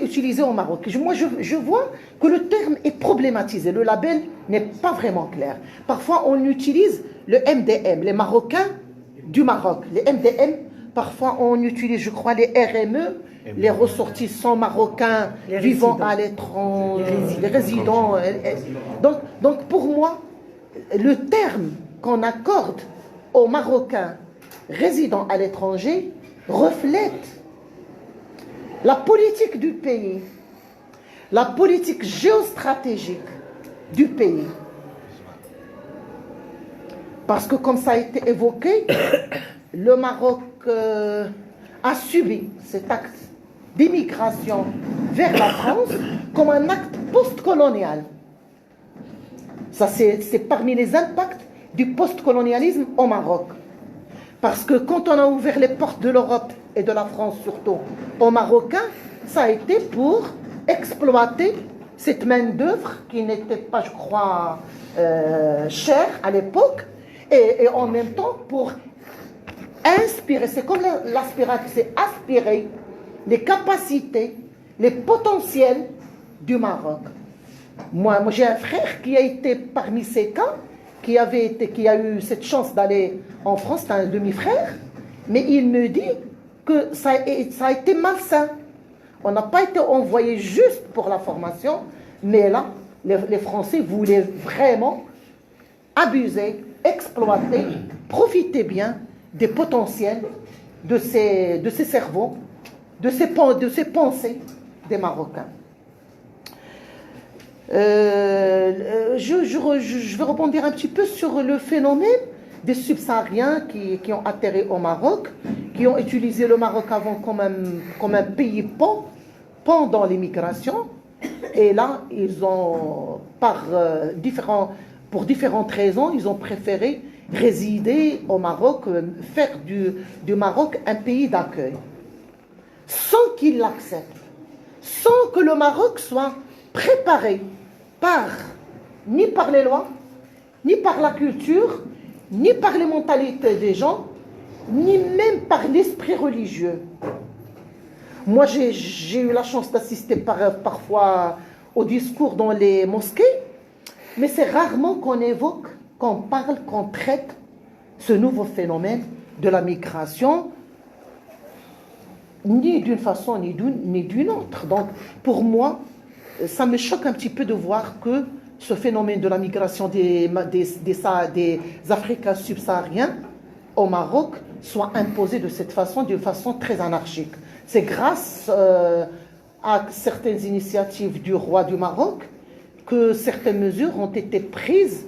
utilisé au Maroc. Moi, je vois que le terme est problématisé. Le label n'est pas vraiment clair. Parfois, on utilise le MDM, les Marocains du Maroc. Les MDM, parfois, on utilise, je crois, les RME, les ressortissants marocains vivant à l'étranger, les résidents. Donc, pour moi, le terme qu'on accorde aux Marocains résidant à l'étranger reflète la politique du pays, la politique géostratégique du pays. Parce que comme ça a été évoqué, le Maroc a subi cet acte d'immigration vers la France comme un acte post-colonial. Ça, c'est parmi les impacts du post-colonialisme au Maroc. Parce que quand on a ouvert les portes de l'Europe et de la France surtout aux Marocains, ça a été pour exploiter cette main-d'œuvre qui n'était pas, je crois, chère à l'époque, et en même temps pour inspirer, c'est comme l'aspiration, c'est aspirer les capacités, les potentiels du Maroc. Moi j'ai un frère qui a été parmi ces cas, qui a eu cette chance d'aller en France, c'est un demi-frère, mais il me dit que ça a été malsain. On n'a pas été envoyé juste pour la formation, mais là, les Français voulaient vraiment abuser, exploiter, profiter bien des potentiels de ces cerveaux, de ces pensées des Marocains. Je vais rebondir un petit peu sur le phénomène des subsahariens qui ont atterri au Maroc, qui ont utilisé le Maroc avant comme un pays pendant l'immigration. Et là, ils ont, pour différentes raisons, ils ont préféré résider au Maroc, faire du Maroc un pays d'accueil, sans qu'ils l'acceptent, sans que le Maroc soit préparé ni par les lois, ni par la culture, ni par les mentalités des gens, ni même par l'esprit religieux. Moi, j'ai eu la chance d'assister parfois au discours dans les mosquées, mais c'est rarement qu'on évoque, qu'on parle, qu'on traite ce nouveau phénomène de la migration, ni d'une façon ni d'une autre. Donc, pour moi, ça me choque un petit peu de voir que ce phénomène de la migration des Africains subsahariens au Maroc soit imposé de cette façon, d'une façon très anarchique. C'est grâce à certaines initiatives du roi du Maroc que certaines mesures ont été prises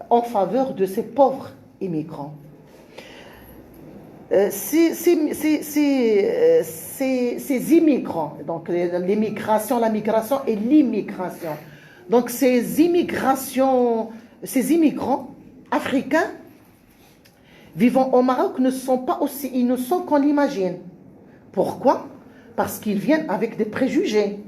en faveur de ces pauvres immigrants. Ces immigrants, donc l'immigration, la migration et l'immigration. Donc ces immigrants africains vivant au Maroc ne sont pas aussi innocents qu'on l'imagine. Pourquoi? Parce qu'ils viennent avec des préjugés.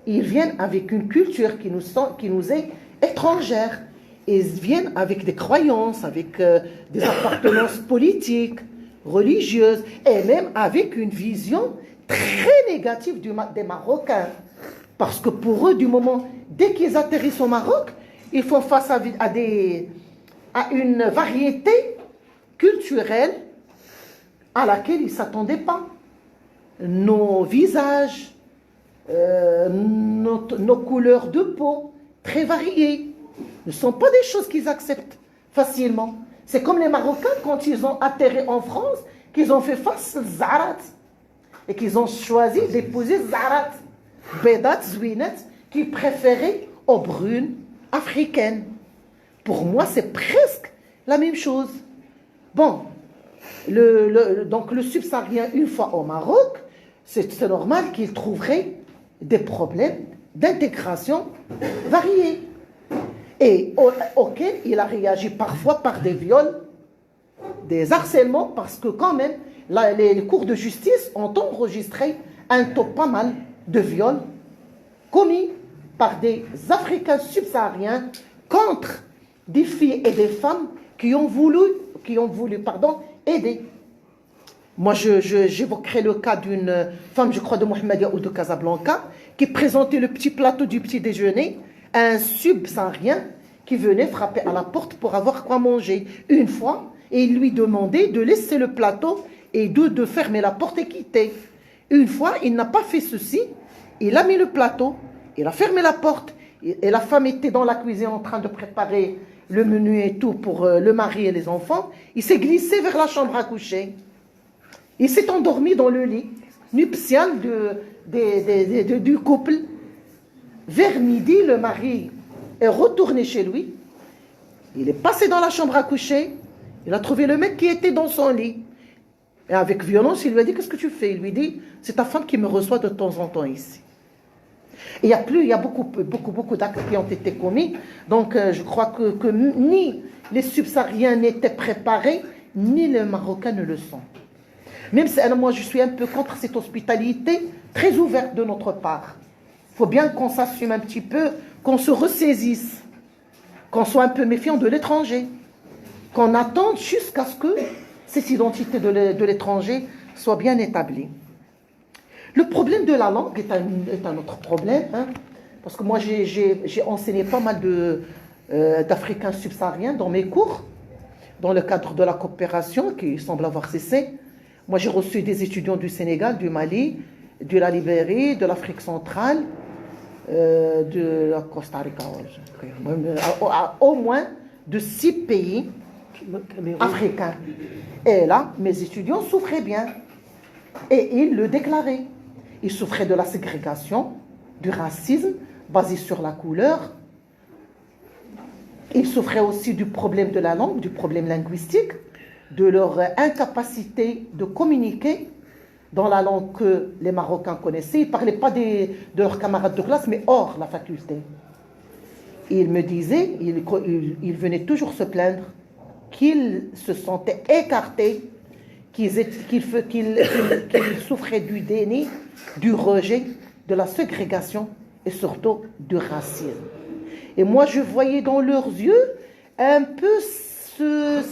Ils viennent avec une culture qui nous est étrangère. Ils viennent avec des croyances, avec des appartenances politiques, religieuses, et même avec une vision très négative des Marocains. Parce que pour eux, dès qu'ils atterrissent au Maroc, ils font face à une variété culturelle à laquelle ils ne s'attendaient pas. Nos visages, nos couleurs de peau, très variées, ne sont pas des choses qu'ils acceptent facilement. C'est comme les Marocains quand ils ont atterri en France, qu'ils ont fait face aux Zarat et qu'ils ont choisi d'épouser Zarat, Bédat, Zouinet, qu'ils préféraient aux brunes africaines. Pour moi, c'est presque la même chose. Bon, donc le subsaharien, une fois au Maroc, c'est normal qu'il trouverait des problèmes d'intégration variés et auxquels il a réagi parfois par des viols, des harcèlements, parce que quand même, les cours de justice ont enregistré un taux pas mal de viols commis par des Africains subsahariens contre des filles et des femmes qui ont voulu aider. Moi, j'évoquerai le cas d'une femme, je crois, de Mohamedia ou de Casablanca, qui présentait le petit plateau du petit déjeuner à un subsaharien qui venait frapper à la porte pour avoir quoi manger. Une fois, et il lui demandait de laisser le plateau et de fermer la porte et quitter. Une fois, il n'a pas fait ceci, il a mis le plateau, il a fermé la porte, et la femme était dans la cuisine en train de préparer le menu et tout pour le mari et les enfants. Il s'est glissé vers la chambre à coucher. Il s'est endormi dans le lit nuptial du couple. Vers midi, le mari est retourné chez lui. Il est passé dans la chambre à coucher. Il a trouvé le mec qui était dans son lit. Et avec violence, il lui a dit, qu'est-ce que tu fais? Il lui dit, c'est ta femme qui me reçoit de temps en temps ici. Et il y a beaucoup d'actes qui ont été commis. Donc, je crois que ni les subsahariens n'étaient préparés, ni les Marocains ne le sont. Même si moi, je suis un peu contre cette hospitalité très ouverte de notre part. Il faut bien qu'on s'assume un petit peu, qu'on se ressaisisse, qu'on soit un peu méfiant de l'étranger, qu'on attende jusqu'à ce que cette identité de l'étranger soit bien établie. Le problème de la langue est un autre problème, hein, parce que moi, j'ai enseigné pas mal d'Africains subsahariens dans mes cours, dans le cadre de la coopération qui semble avoir cessé. Moi, j'ai reçu des étudiants du Sénégal, du Mali, de la Libérie, de l'Afrique centrale, de la Costa Rica, au moins de 6 pays africains. Et là, mes étudiants souffraient bien. Et ils le déclaraient. Ils souffraient de la ségrégation, du racisme basé sur la couleur. Ils souffraient aussi du problème de la langue, du problème linguistique, de leur incapacité de communiquer dans la langue que les Marocains connaissaient. Ils ne parlaient pas de leurs camarades de classe, mais hors la faculté. Ils me disaient, ils venaient toujours se plaindre qu'ils se sentaient écartés, qu'ils souffraient du déni, du rejet, de la ségrégation et surtout du racisme. Et moi, je voyais dans leurs yeux un peu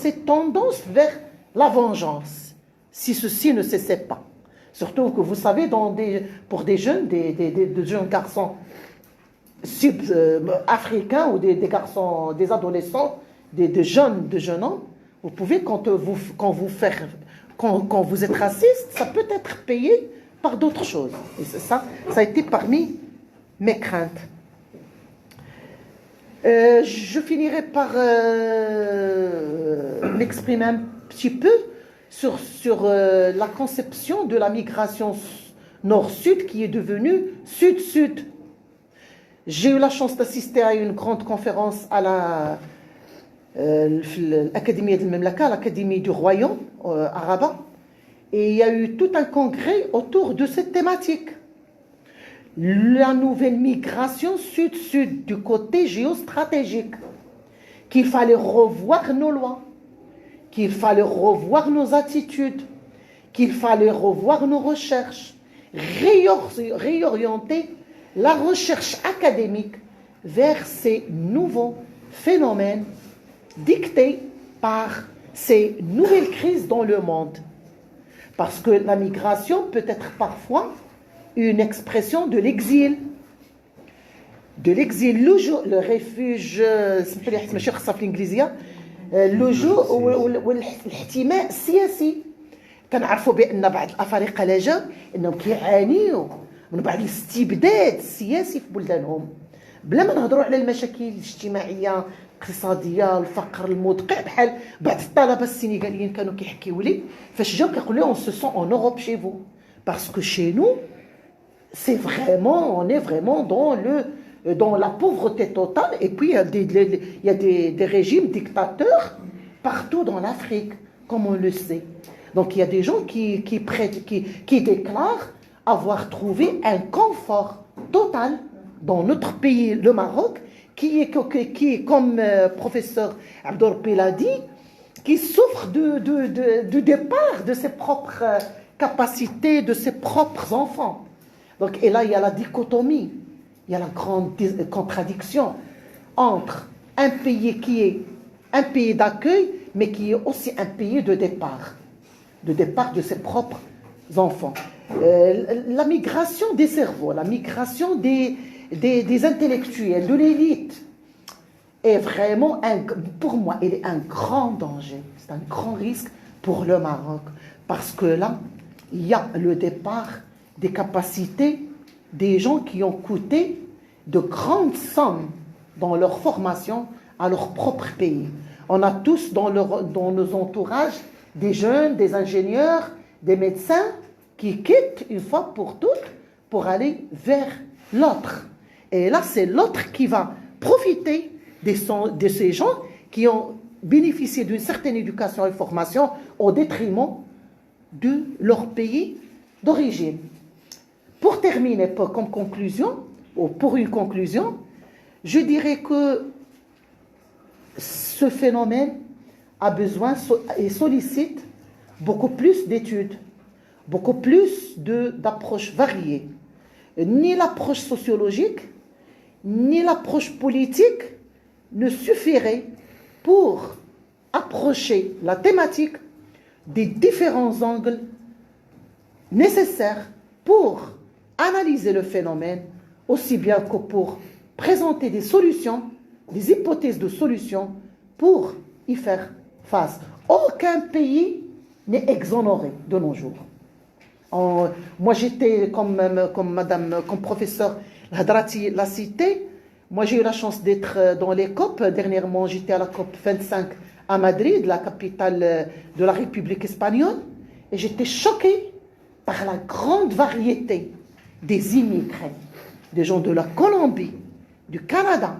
cette tendance vers la vengeance, si ceci ne cessait pas. Surtout que vous savez, pour des jeunes, des jeunes garçons africains ou des garçons, des adolescents, des jeunes hommes, vous pouvez, quand vous êtes raciste, ça peut être payé par d'autres choses. Et ça a été parmi mes craintes. Je finirai par m'exprimer un petit peu sur la conception de la migration nord-sud qui est devenue sud-sud. J'ai eu la chance d'assister à une grande conférence à l'Académie de Memlaka, l'Académie du Royaume à Rabat, et il y a eu tout un congrès autour de cette thématique. La nouvelle migration sud-sud du côté géostratégique, qu'il fallait revoir nos lois, qu'il fallait revoir nos attitudes, qu'il fallait revoir nos recherches, réorienter la recherche académique vers ces nouveaux phénomènes dictés par ces nouvelles crises dans le monde. Parce que la migration peut être parfois une expression de l'exil. De l'exil, le refuge, ماشي خاصها في الانجليزيه اللجوء والاحتماء السياسي. كنعرفوا بان بعض الافارقه لاجئ انهم كيعانيوا من بعض الاستبداد السياسي في بلدانهم بلا ما نهضروا على المشاكل الاجتماعيه الاقتصاديه الفقر المدقع بحال بعض الطلبه السنغاليين كانوا كيحكيوا لي فاش جاو كيقولوا لي on se sent en Europe chez vous parce que chez nous c'est vraiment on est vraiment dans la pauvreté totale et puis il y a des régimes dictateurs partout dans l'Afrique comme on le sait. Donc il y a des gens qui déclarent avoir trouvé un confort total dans notre pays, le Maroc, qui est comme professeur Abdorbi l'a dit, qui souffre du départ de ses propres capacités, de ses propres enfants. Donc, et là, il y a la dichotomie, il y a la grande contradiction entre un pays qui est un pays d'accueil, mais qui est aussi un pays de départ de ses propres enfants. La migration des cerveaux, la migration des intellectuels, de l'élite, est vraiment, pour moi, elle est un grand danger. C'est un grand risque pour le Maroc. Parce que là, il y a le départ des capacités des gens qui ont coûté de grandes sommes dans leur formation à leur propre pays. On a tous dans nos entourages des jeunes, des ingénieurs, des médecins qui quittent une fois pour toutes pour aller vers l'autre. Et là, c'est l'autre qui va profiter de ces gens qui ont bénéficié d'une certaine éducation et formation au détriment de leur pays d'origine. Pour terminer, comme conclusion, ou pour une conclusion, je dirais que ce phénomène a besoin et sollicite beaucoup plus d'études, beaucoup plus d'approches variées. Ni l'approche sociologique, ni l'approche politique ne suffirait pour approcher la thématique des différents angles nécessaires pour analyser le phénomène, aussi bien que pour présenter des solutions, des hypothèses de solutions pour y faire face. Aucun pays n'est exonéré de nos jours. Moi, j'étais comme professeur Hadrati l'a cité. Moi, j'ai eu la chance d'être dans les COP. Dernièrement, j'étais à la COP 25 à Madrid, la capitale de la République espagnole. Et j'étais choquée par la grande variété des immigrés, des gens de la Colombie, du Canada,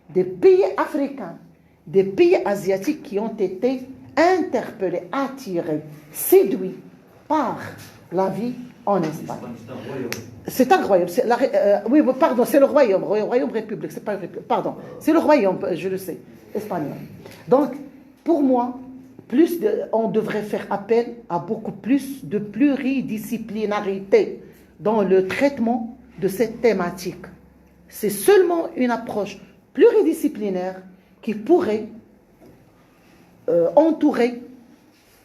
des pays africains, des pays asiatiques qui ont été interpellés, attirés, séduits par la vie en Espagne. C'est un royaume. Oui, pardon, c'est le royaume. Royaume République, c'est pas une république. Pardon, c'est le royaume, je le sais, espagnol. Donc, pour moi, on devrait faire appel à beaucoup plus de pluridisciplinarité dans le traitement de cette thématique. C'est seulement une approche pluridisciplinaire qui pourrait entourer,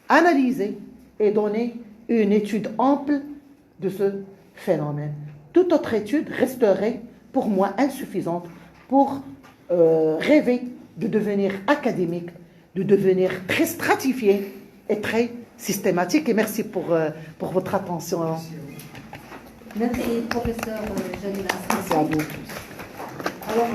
analyser et donner une étude ample de ce phénomène. Toute autre étude resterait pour moi insuffisante pour rêver de devenir académique, de devenir très stratifié et très systématique. Et merci pour votre attention. Merci, professeur Jalila. Merci à vous. Alors,